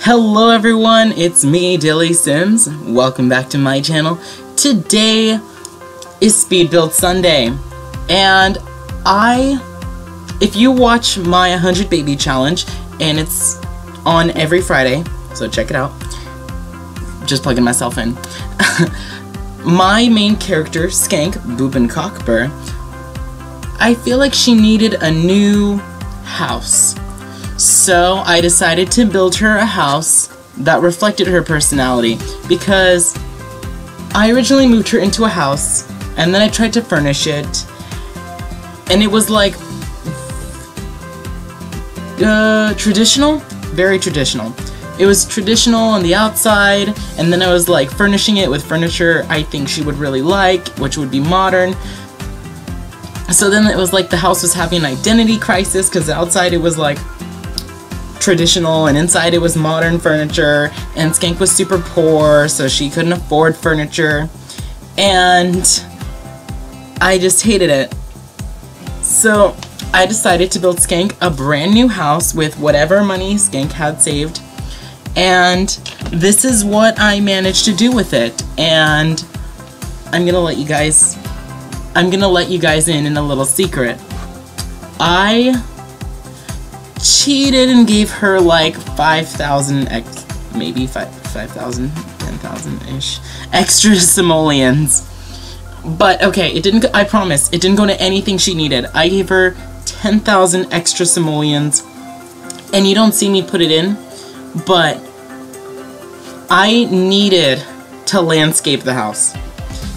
Hello everyone, it's me, DillysSims. Welcome back to my channel. Today is Speed Build Sunday, and if you watch my 100 Baby Challenge, and it's on every Friday, so check it out. Just plugging myself in. My main character, Skank, Boopin' Cockburr, I feel like she needed a new house. So I decided to build her a house that reflected her personality, because I originally moved her into a house and then I tried to furnish it, and it was like traditional, very traditional. It was traditional on the outside, and then I was like furnishing it with furniture I think she would really like, which would be modern. So then it was like the house was having an identity crisis, because outside it was like traditional and inside it was modern furniture, and Skank was super poor, so she couldn't afford furniture, and I just hated it. So I decided to build Skank a brand new house with whatever money Skank had saved, and this is what I managed to do with it. And I'm gonna let you guys in a little secret. I cheated and gave her like 5,000 maybe 5,000, 10,000-ish extra simoleons. But okay, it didn't, I promise, it didn't go to anything she needed. I gave her 10,000 extra simoleons, and you don't see me put it in, but I needed to landscape the house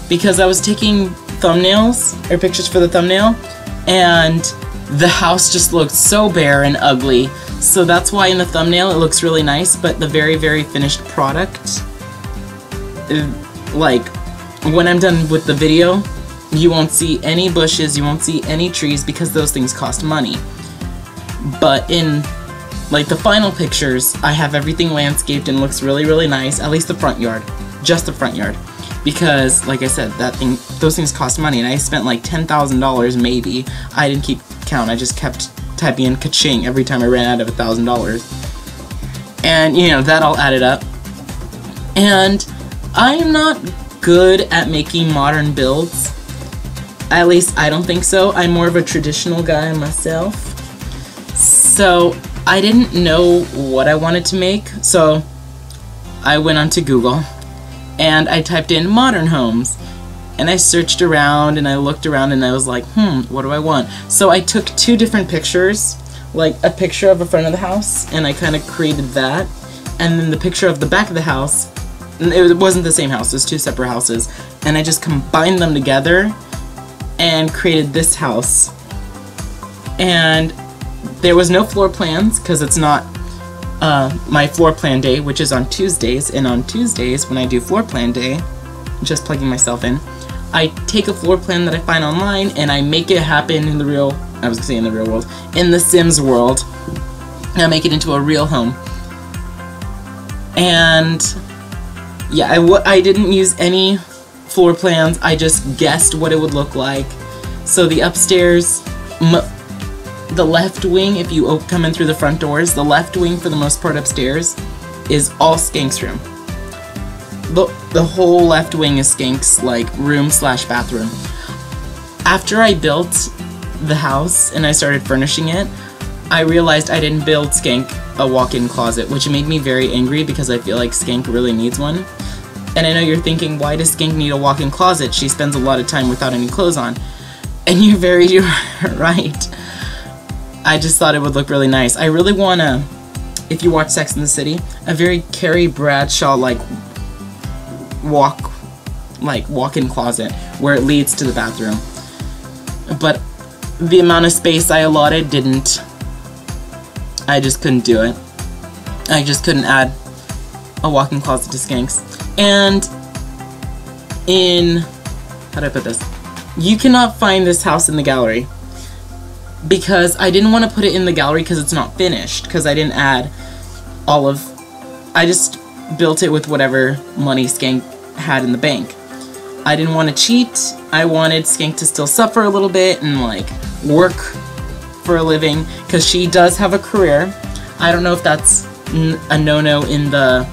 because I was taking thumbnails, or pictures for the thumbnail, and the house just looked so bare and ugly. So that's why in the thumbnail it looks really nice, but the very, very finished product, like when I'm done with the video, you won't see any bushes, you won't see any trees, because those things cost money. But in like the final pictures, I have everything landscaped and looks really, really nice, at least the front yard, just the front yard. Because, like I said, those things cost money, and I spent like $10,000 maybe. I didn't keep count, I just kept typing in ka-ching every time I ran out of $1,000. And, you know, that all added up. And I'm not good at making modern builds. At least I don't think so. I'm more of a traditional guy myself. So I didn't know what I wanted to make, so I went onto Google and I typed in modern homes, and I searched around and I looked around and I was like, what do I want? So I took two different pictures, like a picture of the front of the house, and I kind of created that, and then the picture of the back of the house, and it wasn't the same house, it was two separate houses, and I just combined them together and created this house. And there was no floor plans, because it's not my floor plan day, which is on Tuesdays, and on Tuesdays when I do floor plan day, just plugging myself in, I take a floor plan that I find online and I make it happen in the real, I was gonna say in the real world, in the Sims world. I make it into a real home. And yeah, I didn't use any floor plans, I just guessed what it would look like. So the upstairs, the left wing, if you come in through the front doors, the left wing for the most part upstairs is all Skank's room. The whole left wing is Skank's like room slash bathroom. After I built the house and I started furnishing it, I realized I didn't build Skank a walk-in closet, which made me very angry because I feel like Skank really needs one. And I know you're thinking, why does Skank need a walk-in closet? She spends a lot of time without any clothes on. And you're very right. I just thought it would look really nice. I really want to, if you watch Sex and the City, a very Carrie Bradshaw like walk-in closet where it leads to the bathroom. But the amount of space I allotted I just couldn't do it. I just couldn't add a walk-in closet to Skank's. And how do I put this? You cannot find this house in the gallery, because I didn't want to put it in the gallery because it's not finished, because I didn't add I just built it with whatever money Skank had in the bank. I didn't want to cheat. I wanted Skank to still suffer a little bit and like work for a living, because she does have a career. I don't know if that's a no-no in the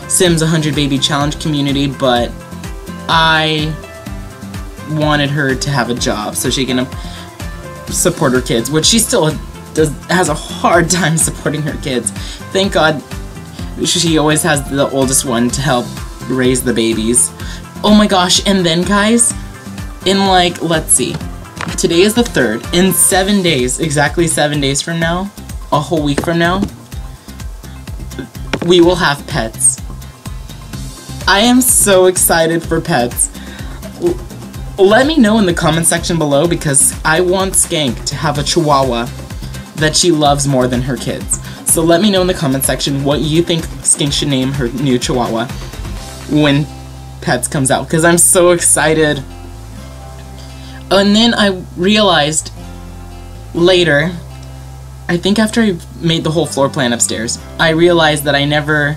Sims 100 Baby Challenge community, but I wanted her to have a job so she can support her kids, which she still has a hard time supporting her kids. Thank God she always has the oldest one to help raise the babies. Oh my gosh, and then guys, in like, let's see, today is the 3rd. In 7 days, exactly 7 days from now, a whole week from now, we will have pets. I am so excited for pets. Let me know in the comment section below, because I want Skank to have a Chihuahua that she loves more than her kids. So let me know in the comment section what you think Skank should name her new Chihuahua when Pets comes out, because I'm so excited. And then I realized later, I think after I made the whole floor plan upstairs, I realized that I never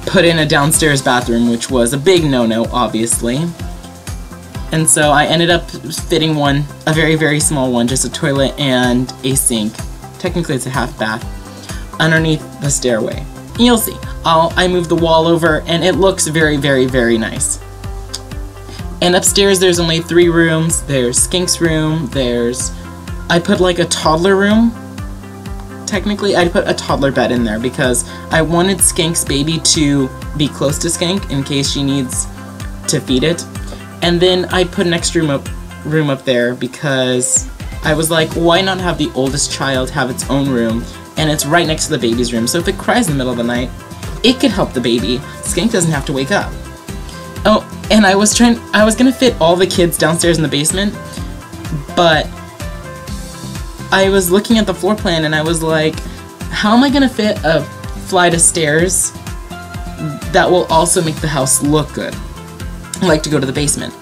put in a downstairs bathroom, which was a big no-no, obviously. And so I ended up fitting one, a very, very small one, just a toilet and a sink. Technically it's a half bath, underneath the stairway. You'll see. I moved the wall over and it looks very, very, very nice. And upstairs there's only 3 rooms. There's Skank's room, I put like a toddler room. Technically I put a toddler bed in there because I wanted Skank's baby to be close to Skank in case she needs to feed it. And then I put an extra room up there because I was like, why not have the oldest child have its own room, and it's right next to the baby's room, so if it cries in the middle of the night, it could help the baby. Skank doesn't have to wake up. Oh, and I was gonna fit all the kids downstairs in the basement, but I was looking at the floor plan and I was like, how am I gonna fit a flight of stairs that will also make the house look good? I like to go to the basement.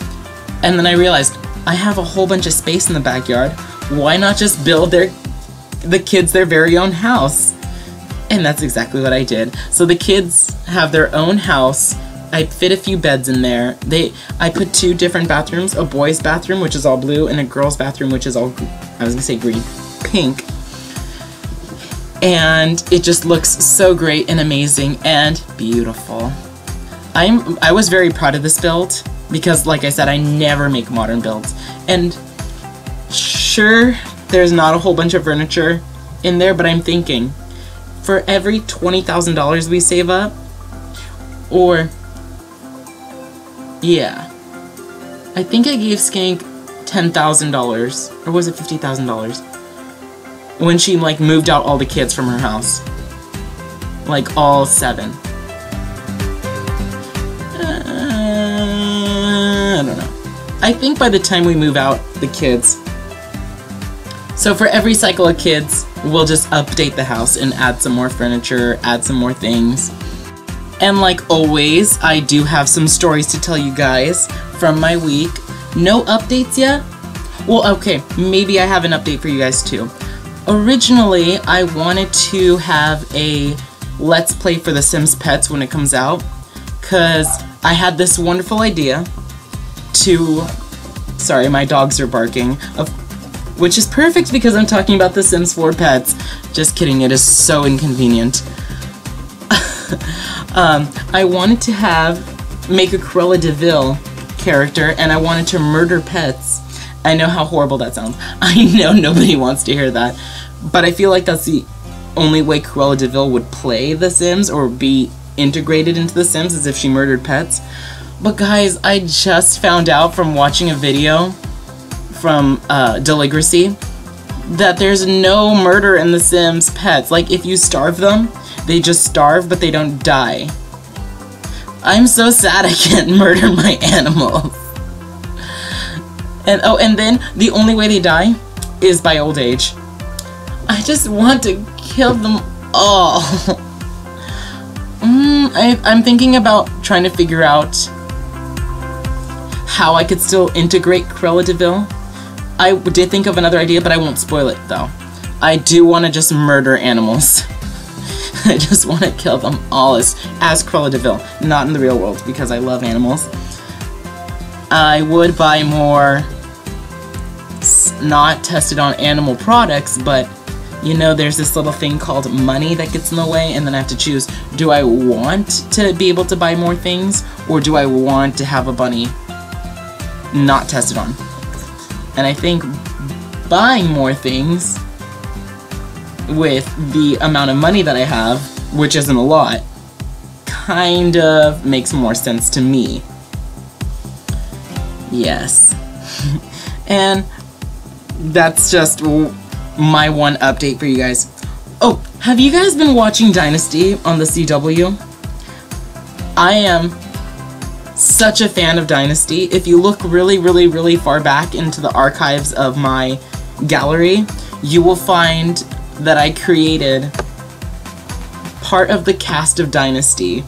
And then I realized, I have a whole bunch of space in the backyard. Why not just build the kids their very own house? And that's exactly what I did. So the kids have their own house. I fit a few beds in there. I put 2 different bathrooms, a boy's bathroom, which is all blue, and a girl's bathroom, which is all, I was gonna say green, pink. And it just looks so great and amazing and beautiful. I was very proud of this build because, like I said, I never make modern builds. And sure, there's not a whole bunch of furniture in there, but I'm thinking, for every $20,000 we save up, or, yeah, I think I gave Skank $10,000, or was it $50,000, when she, like, moved out all the kids from her house. Like, all 7. I don't know. I think by the time we move out the kids, so for every cycle of kids, we'll just update the house and add some more furniture, add some more things. And like always, I do have some stories to tell you guys from my week. No updates yet? Well, okay, maybe I have an update for you guys too. Originally, I wanted to have a Let's Play for The Sims Pets when it comes out, because I had this wonderful idea to, sorry, my dogs are barking, which is perfect because I'm talking about The Sims 4 Pets. Just kidding, it is so inconvenient. I wanted to make a Cruella de Vil character, and I wanted to murder pets. I know how horrible that sounds. I know nobody wants to hear that, but I feel like that's the only way Cruella de Vil would play The Sims or be integrated into The Sims, is if she murdered pets. But guys, I just found out from watching a video from DillysSims that there's no murder in The Sims Pets. Like, if you starve them, they just starve, but they don't die. I'm so sad I can't murder my animals. And oh, and then the only way they die is by old age. I just want to kill them all. I'm thinking about trying to figure out how I could still integrate Cruella de Vil. I did think of another idea, but I won't spoil it though. I do want to just murder animals. I just want to kill them all as Cruella de Vil, not in the real world, because I love animals. I would buy more not tested on animal products, but you know, there's this little thing called money that gets in the way, and then I have to choose, do I want to be able to buy more things, or do I want to have a bunny not tested on? And I think buying more things with the amount of money that I have, which isn't a lot, kind of makes more sense to me. Yes. And that's just my one update for you guys. Oh, have you guys been watching Dynasty on the CW? I am such a fan of Dynasty. If you look really far back into the archives of my gallery, you will find that I created part of the cast of Dynasty,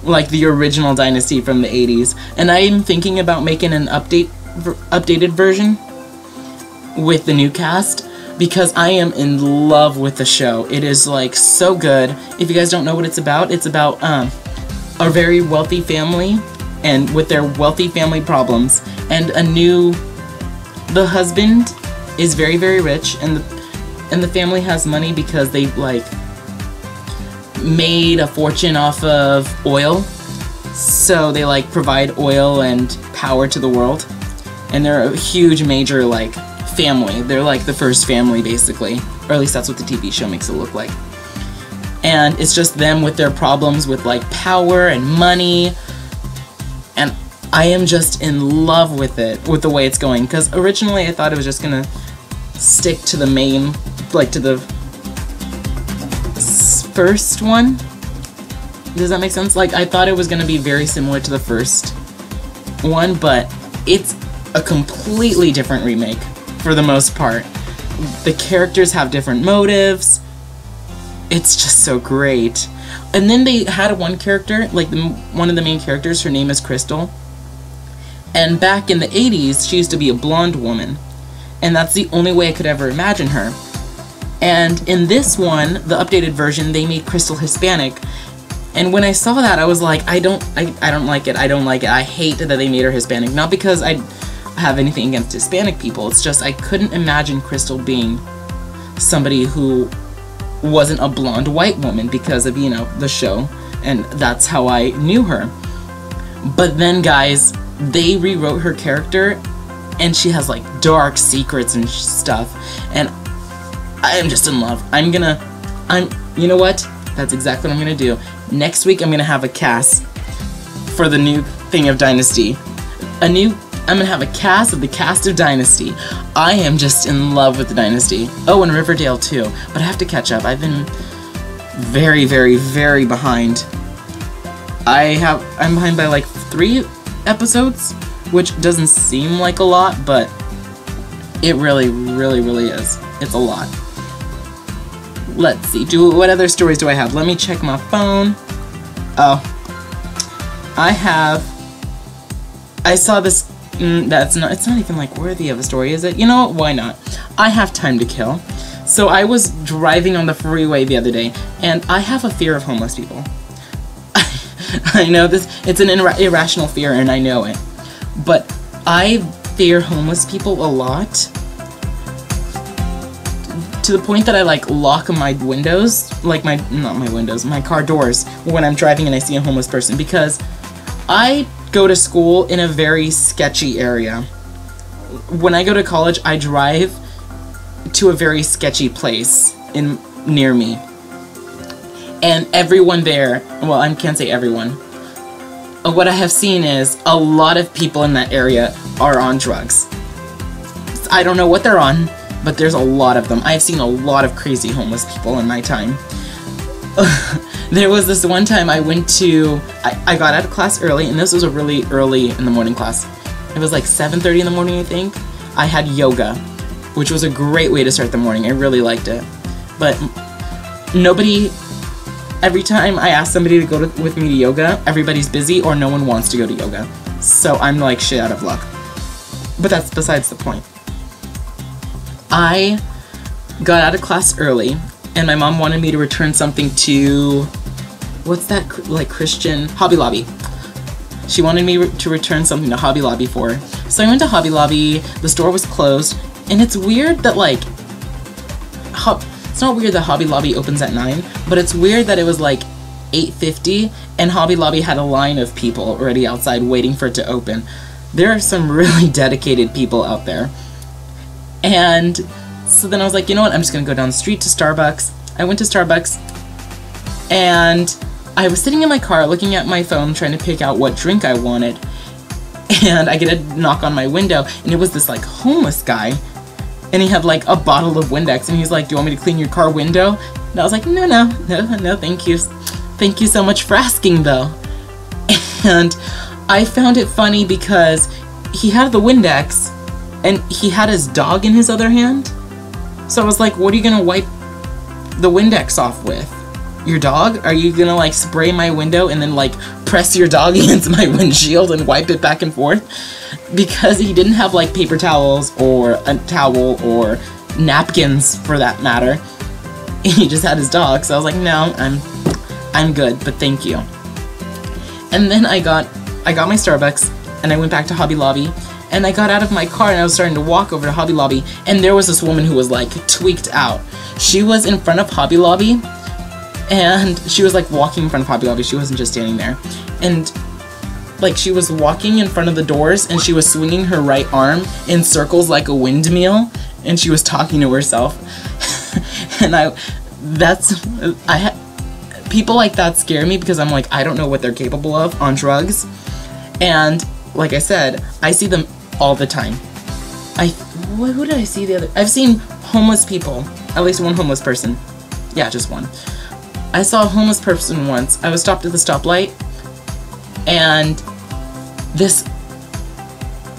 like the original Dynasty from the 80s, and I am thinking about making an updated version with the new cast, because I am in love with the show. It is like so good. If you guys don't know what it's about a very wealthy family, and with their wealthy family problems, and the husband is very rich, and the family has money because they like made a fortune off of oil, so they like provide oil and power to the world, and they're a huge major like family. They're like the first family basically, or at least that's what the TV show makes it look like. And it's just them with their problems with like power and money, and I am just in love with it, with the way it's going, because originally I thought it was just gonna stick to the main, like to the first one. Does that make sense? Like, I thought it was gonna be very similar to the first one, but it's a completely different remake for the most part. The characters have different motives. It's just so great. And then they had one character, like one of the main characters, her name is Crystal. And back in the 80s, she used to be a blonde woman. And that's the only way I could ever imagine her. And in this one, the updated version, they made Crystal Hispanic. And when I saw that, I was like, I don't like it. I don't like it. I hate that they made her Hispanic. Not because I have anything against Hispanic people. It's just I couldn't imagine Crystal being somebody who wasn't a blonde white woman because of, you know, the show. And that's how I knew her. But then, guys, they rewrote her character, and she has, like, dark secrets and stuff. And I am just in love. You know what? That's exactly what I'm gonna do. Next week, I'm gonna have a cast for the new thing of Dynasty. I'm gonna have a cast of the cast of Dynasty. I am just in love with the Dynasty. Oh, and Riverdale too. But I have to catch up. I've been very behind. I'm behind by like 3 episodes, which doesn't seem like a lot, but it really is. It's a lot. Let's see. What other stories do I have? Let me check my phone. Oh. I saw this. It's not even like worthy of a story, is it? You know what? Why not? I have time to kill. So I was driving on the freeway the other day, and I have a fear of homeless people. I know this. It's an irrational fear, and I know it. But I fear homeless people a lot, to the point that I like lock my windows, like my car doors when I'm driving and I see a homeless person, because I go to school in a very sketchy area. When I go to college, I drive to a very sketchy place near me. And everyone there, well, I can't say everyone. What I have seen is a lot of people in that area are on drugs. I don't know what they're on, but there's a lot of them. I've seen a lot of crazy homeless people in my time. There was this one time I got out of class early, and this was a really early in the morning class. It was like 7:30 in the morning, I think. I had yoga, which was a great way to start the morning. I really liked it. But every time I ask somebody to go with me to yoga, everybody's busy or no one wants to go to yoga. So I'm like shit out of luck. But that's besides the point. I got out of class early, and my mom wanted me to return something to, what's that, like Christian? Hobby Lobby. She wanted me to return something to Hobby Lobby for her. So I went to Hobby Lobby, the store was closed, and it's weird that like, It's not weird that Hobby Lobby opens at 9, but it's weird that it was like 8:50 and Hobby Lobby had a line of people already outside waiting for it to open. There are some really dedicated people out there. And so then I was like, you know what, I'm just gonna go down the street to Starbucks. I went to Starbucks and I was sitting in my car looking at my phone trying to pick out what drink I wanted, and I get a knock on my window, and it was this like homeless guy, and he had like a bottle of Windex, and he's like, do you want me to clean your car window? And I was like, no, thank you. Thank you so much for asking though. And I found it funny because he had the Windex and he had his dog in his other hand. So I was like, what are you gonna wipe the Windex off with? Your dog? Are you gonna like spray my window and then like press your dog against my windshield and wipe it back and forth? Because he didn't have like paper towels or a towel or napkins for that matter. He just had his dog. So I was like, no, I'm good, but thank you. And then I got my Starbucks and I went back to Hobby Lobby, and I got out of my car and I was starting to walk over to Hobby Lobby, and there was this woman who was like tweaked out. She was in front of Hobby Lobby, and she was like walking in front of Hobby Lobby. She wasn't just standing there. And like she was walking in front of the doors and she was swinging her right arm in circles like a windmill, and she was talking to herself. And people like that scare me because I'm like, I don't know what they're capable of on drugs. And like I said, I see them all the time. Who did I see the other? I've seen homeless people, at least one homeless person. Yeah, just one. I saw a homeless person once. I was stopped at the stoplight, and this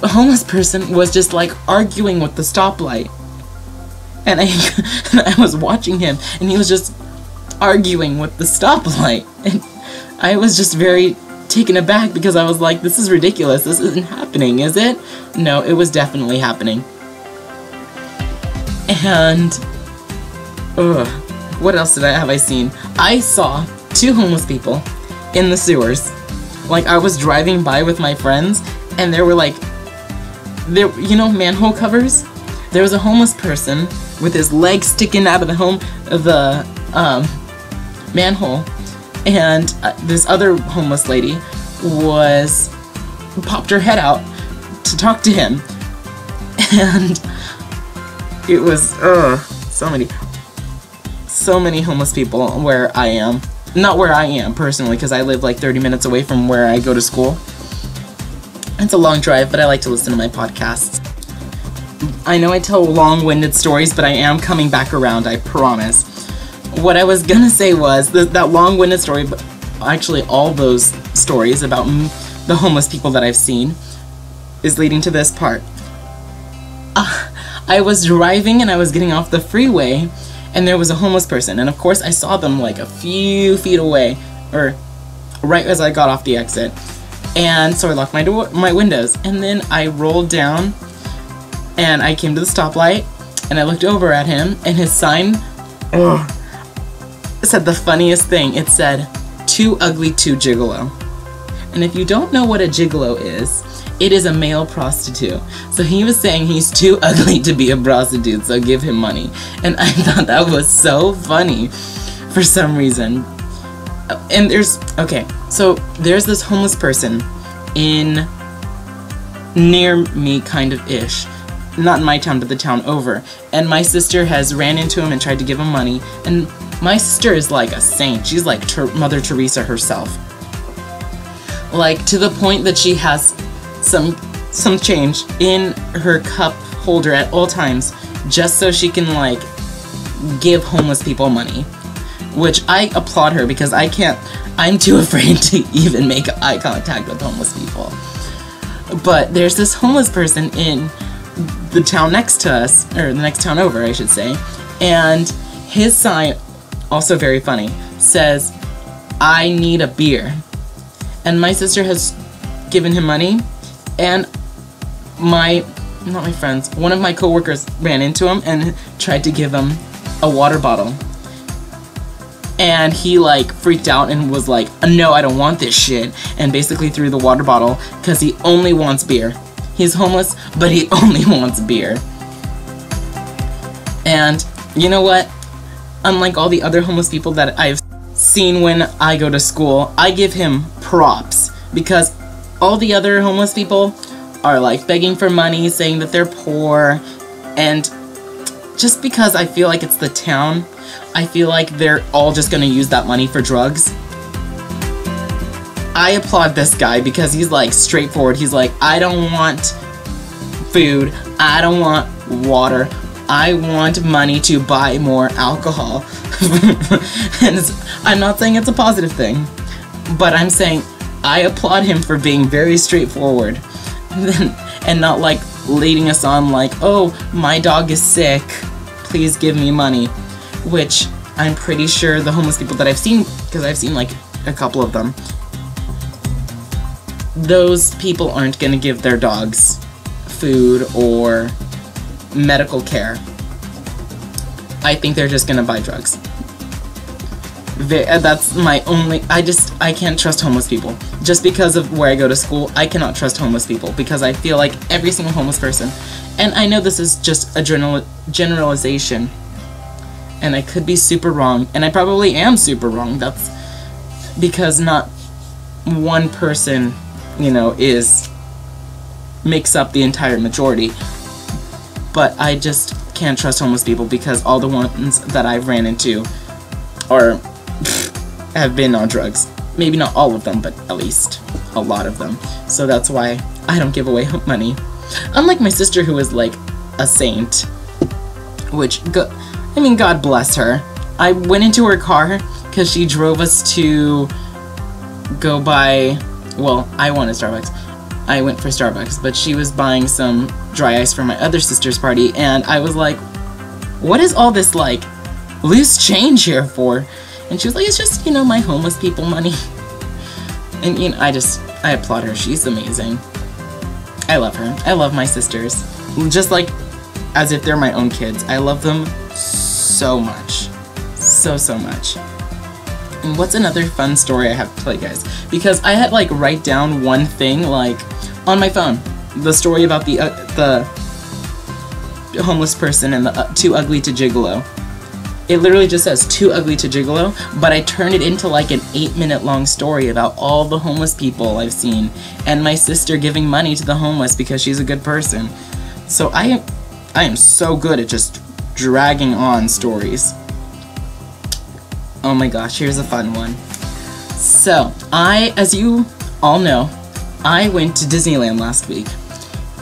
homeless person was just like arguing with the stoplight. And I was watching him, and he was just arguing with the stoplight, and I was just very taken aback because I was like, this is ridiculous. This isn't happening, is it? No, it was definitely happening. And what else have I seen? I saw 2 homeless people in the sewers. Like, I was driving by with my friends, and there were like, you know, manhole covers? There was a homeless person with his legs sticking out of the manhole, and this other homeless lady popped her head out to talk to him, and it was so many homeless people where I am. Not where I am personally, because I live like 30 minutes away from where I go to school. It's a long drive, but I like to listen to my podcasts. I know I tell long-winded stories, but I am coming back around, I promise. What I was gonna say was that long-winded story, but actually all those stories about the homeless people that I've seen is leading to this part. I was driving and I was getting off the freeway, and there was a homeless person, and of course I saw them like a few feet away, or right as I got off the exit. And so I locked my windows, and then I rolled down and I came to the stoplight and I looked over at him, and his sign said the funniest thing. It said, "Too ugly to gigolo." And if you don't know what a gigolo is, it is a male prostitute. So he was saying he's too ugly to be a prostitute, so give him money. And I thought that was so funny for some reason. And there's this homeless person near me, kind of ish. Not in my town, but the town over. And my sister has ran into him and tried to give him money. And my sister is like a saint. She's like Mother Teresa herself. Like, to the point that she has some change in her cup holder at all times, just so she can like give homeless people money. Which I applaud her, because I'm too afraid to even make eye contact with homeless people. But there's this homeless person in the town next to us, or the next town over, I should say, and his sign, also very funny, says, "I need a beer." And my sister has given him money, and one of my coworkers ran into him and tried to give him a water bottle. And he like freaked out and was like, "No, I don't want this shit," and basically threw the water bottle because he only wants beer. He's homeless, but he only wants beer. And you know what? unlike all the other homeless people that I've seen when I go to school, I give him props, because all the other homeless people are like begging for money, saying that they're poor, and just because I feel like it's the town, I feel like they're all just gonna use that money for drugs. I applaud this guy because he's like straightforward. He's like, I don't want food, I don't want water, I want money to buy more alcohol. And I'm not saying it's a positive thing, but I'm saying I applaud him for being very straightforward and not like leading us on like, oh, my dog is sick, please give me money, which I'm pretty sure the homeless people that I've seen, because I've seen like a couple of them, those people aren't gonna give their dogs food or medical care. I think they're just gonna buy drugs. That's my only, I can't trust homeless people. Just because of where I go to school, I cannot trust homeless people, because I feel like every single homeless person, and I know this is just a generalization, and I could be super wrong, and I probably am super wrong. That's because not one person, you know, makes up the entire majority, but I just can't trust homeless people because all the ones that I've ran into have been on drugs. Maybe not all of them, but at least a lot of them. So that's why I don't give away money. Unlike my sister, who is like a saint, which, I mean, God bless her. I went into her car because she drove us to go buy, well, I wanted Starbucks. I went for Starbucks, but she was buying some dry ice for my other sister's party, and I was like, what is all this, like, loose change here for? And she was like, it's just, you know, my homeless people money. And, you know, I applaud her. She's amazing. I love her. I love my sisters. Just like, as if they're my own kids. I love them so much. So much. And what's another fun story I have to tell you guys? Because I had, like, write down one thing, like, on my phone. The story about the homeless person and the Too Ugly to Gigolo. It literally just says Too Ugly to Gigolo, but I turned it into like an 8-minute long story about all the homeless people I've seen, and my sister giving money to the homeless because she's a good person. So I am so good at just dragging on stories. Oh my gosh, here's a fun one. So, as you all know, I went to Disneyland last week,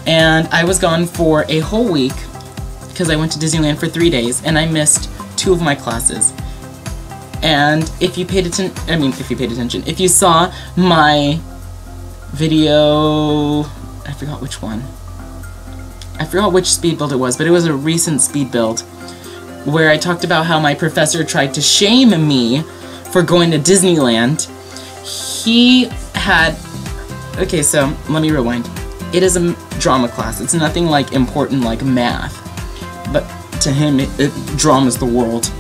and I was gone for a whole week because I went to Disneyland for 3 days, and I missed 2 of my classes. And if you paid attention, if you saw my video, I forgot which one. I forgot which speed build it was, but it was a recent speed build where I talked about how my professor tried to shame me for going to Disneyland. He had, okay, so let me rewind. It is a drama class. It's nothing like important like math, but to him, drama is the world.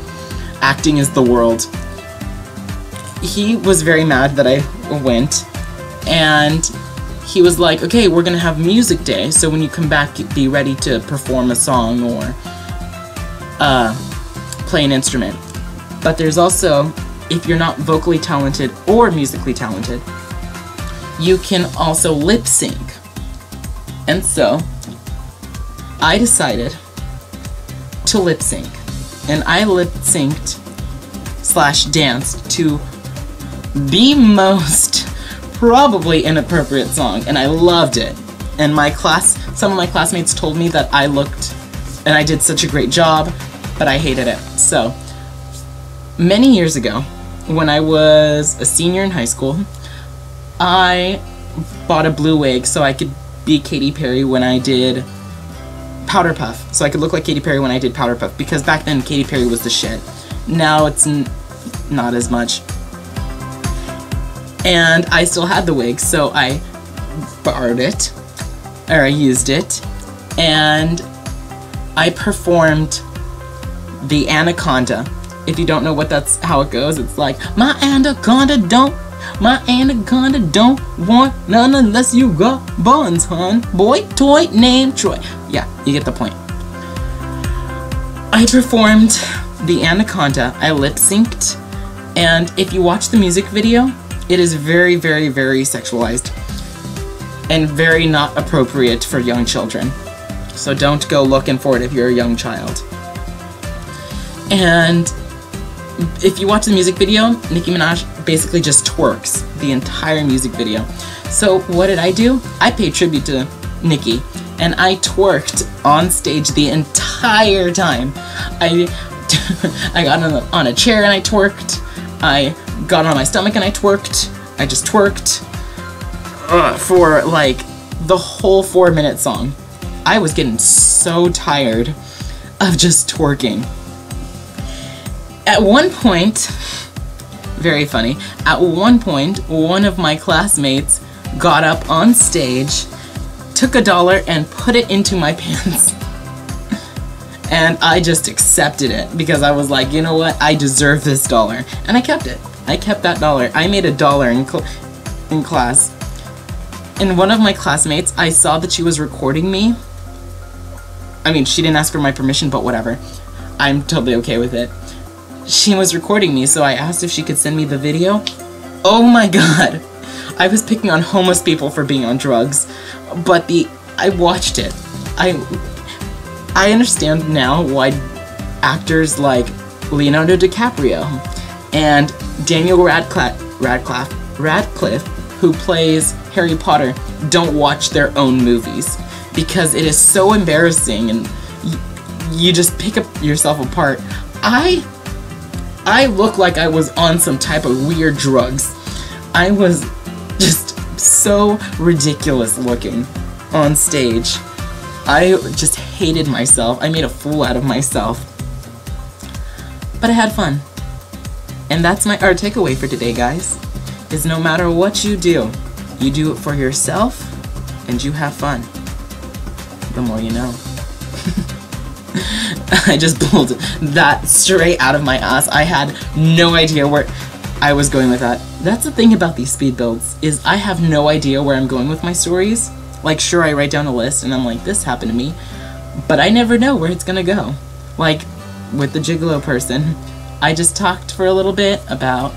Acting is the world. He was very mad that I went, and he was like, okay, we're gonna have music day, so when you come back, be ready to perform a song or play an instrument. But there's also, if you're not vocally talented or musically talented, you can also lip sync. And so, I decided to lip sync, and I lip synced / danced to the most probably inappropriate song, and I loved it. And some of my classmates told me that I looked and I did such a great job, but I hated it. So many years ago, when I was a senior in high school, I bought a blue wig so I could be Katy Perry when I did Powder Puff, so I could look like Katy Perry when I did Powder Puff, because back then Katy Perry was the shit. Now it's not as much. And I still had the wig, so I borrowed it, or I used it, and I performed the Anaconda. If you don't know how it goes, it's like, my anaconda don't want none unless you got buns, hun. Boy, toy, named Troy. Yeah, you get the point. I performed the Anaconda, I lip-synced, and if you watch the music video, it is very, very, very sexualized and very not appropriate for young children. So don't go looking for it if you're a young child. And if you watch the music video, Nicki Minaj basically just twerks the entire music video. So what did I do? I paid tribute to Nicki, and I twerked on stage the entire time. I got on a chair and I twerked. I got on my stomach and I twerked. I just twerked for like the whole 4-minute song. I was getting so tired of just twerking. At one point, very funny, at one point, one of my classmates got up on stage, took $1 and put it into my pants. And I just accepted it because I was like, you know what, I deserve this $1. And I kept it. I kept that $1. I made $1 in class. And one of my classmates, I saw that she was recording me. I mean, she didn't ask for my permission, but whatever. I'm totally okay with it. She was recording me, so I asked if she could send me the video. Oh my god! I was picking on homeless people for being on drugs, but I watched it. I understand now why actors like Leonardo DiCaprio and Daniel Radcliffe, who plays Harry Potter, don't watch their own movies, because it is so embarrassing and you just pick up yourself apart. I look like I was on some type of weird drugs. I was just so ridiculous looking on stage. I just hated myself. I made a fool out of myself. But I had fun. And that's our takeaway for today, guys. Is no matter what you do it for yourself and you have fun. The more you know. I just pulled that straight out of my ass. I had no idea where I was going with that. That's the thing about these speed builds, is I have no idea where I'm going with my stories. Like, sure, I write down a list and I'm like, this happened to me, but I never know where it's gonna go. Like, with the gigolo person, I just talked for a little bit about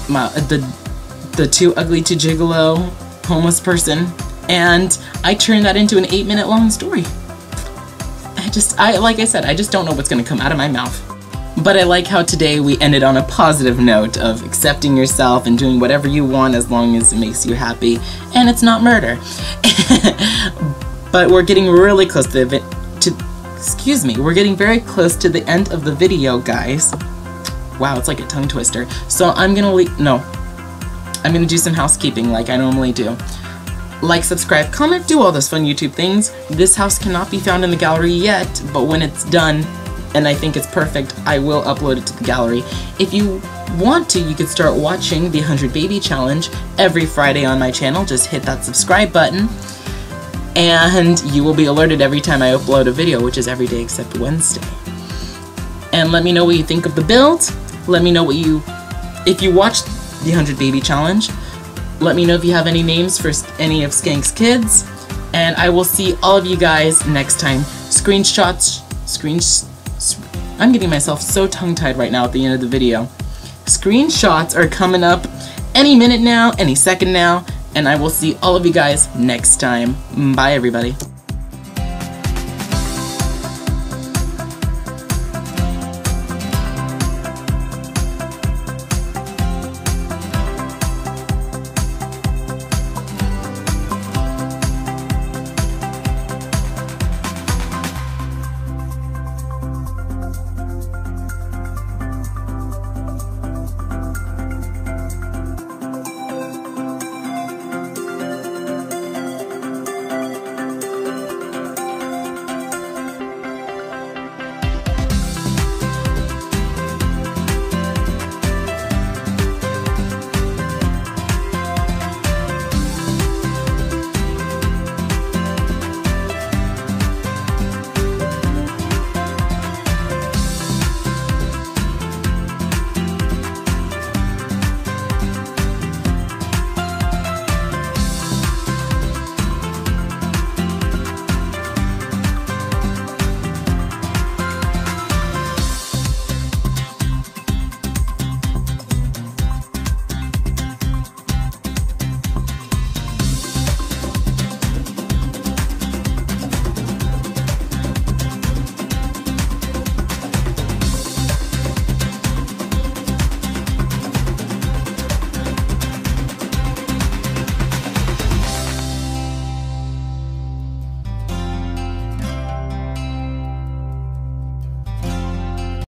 the too ugly to gigolo homeless person, and I turned that into an 8-minute long story. Like I said, I just don't know what's gonna come out of my mouth. But I like how today we ended on a positive note of accepting yourself and doing whatever you want as long as it makes you happy, and it's not murder. But we're getting really close to we're getting very close to the end of the video, guys. Wow, it's like a tongue twister. So I'm gonna do some housekeeping like I normally do. Like, subscribe, comment, do all those fun YouTube things. This house cannot be found in the gallery yet, but when it's done, and I think it's perfect, I will upload it to the gallery. If you want to, you could start watching the 100 Baby Challenge every Friday on my channel. Just hit that subscribe button, and you will be alerted every time I upload a video, which is every day except Wednesday. And let me know what you think of the build. Let me know if you watched the 100 Baby Challenge. Let me know if you have any names for any of Skank's kids, and I will see all of you guys next time. I'm getting myself so tongue-tied right now at the end of the video. Screenshots are coming up any minute now, any second now, and I will see all of you guys next time. Bye, everybody.